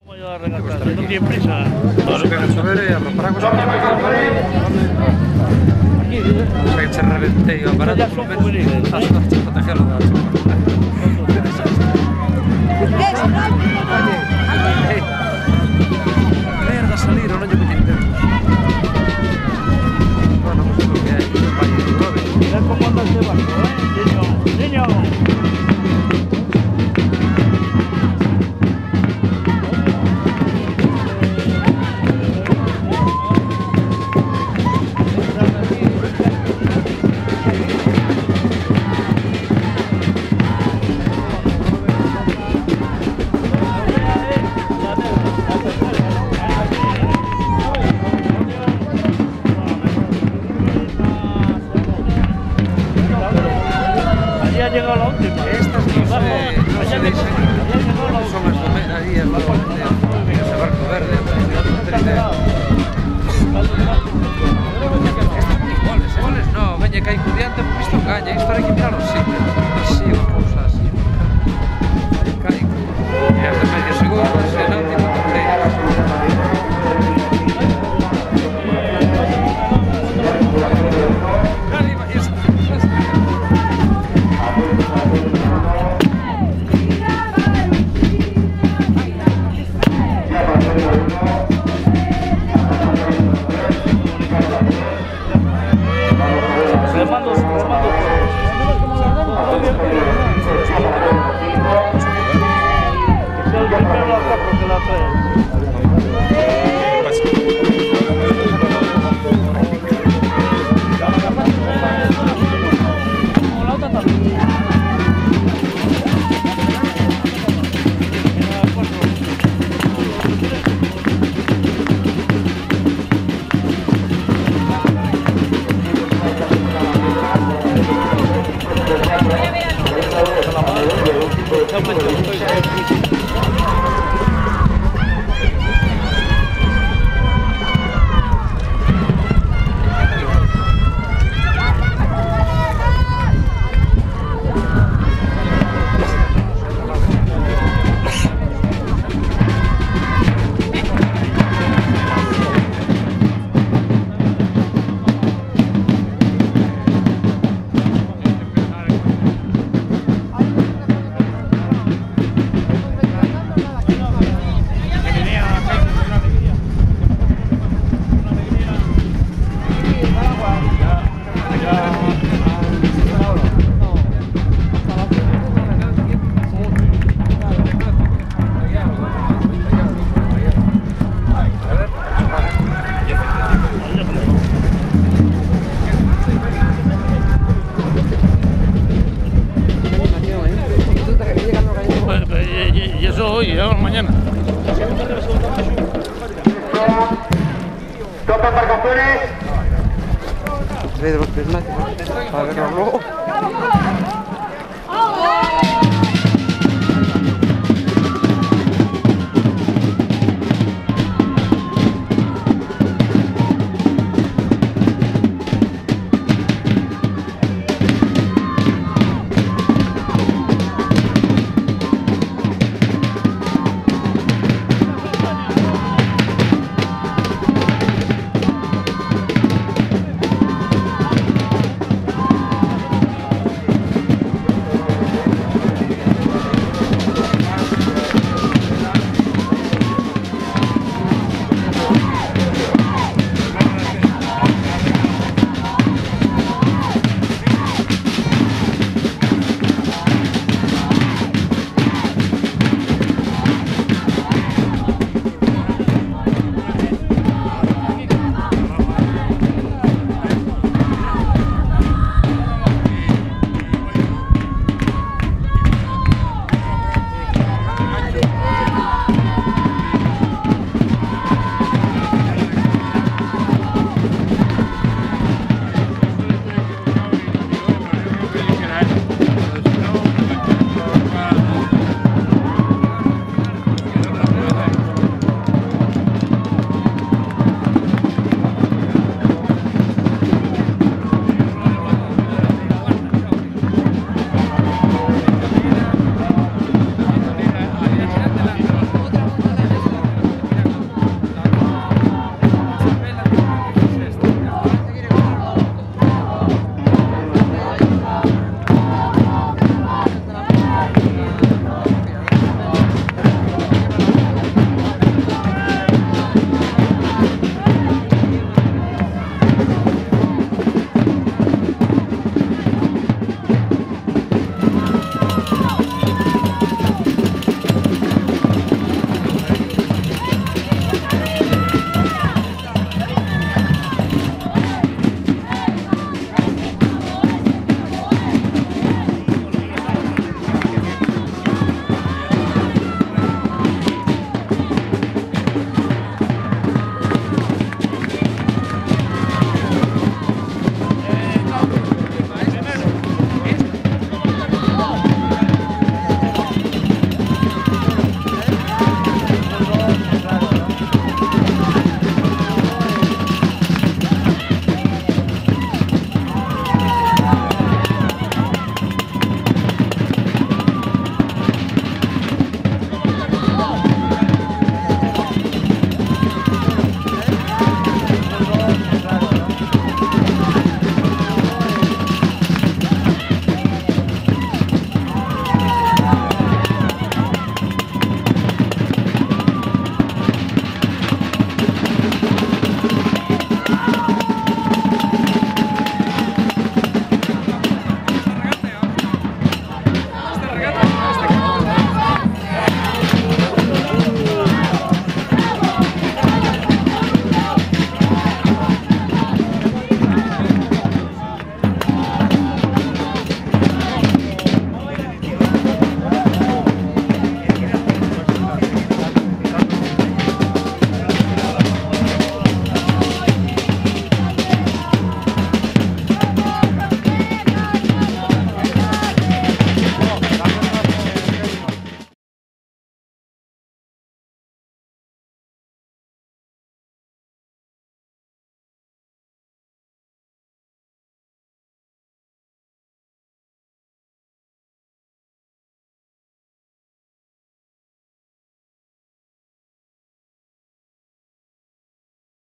Voy a regatar, no tiene prisa. Se queda chovere, a paragos aquí vai que se reventei o aparato, por lo menos as cosas protegelo da merda, salir, non lle puñe tempo. Bueno, pues lo que hai, vai o grove. Mira cómo anda este barco, niño. Ha llegado la última. Estas no se deixan, son as do medio, aí al lado ese barco verde, non ten idea. Goles, no, veña que hai cudiante, porque isto engaña, isto hai que mirar os sitios, así, ou cousa así. Cai, e as de medio segundo, se non, tipo terceiras. Y eso hoy, mañana. Top embarcaciones. De los prismáticos, para verlo luego.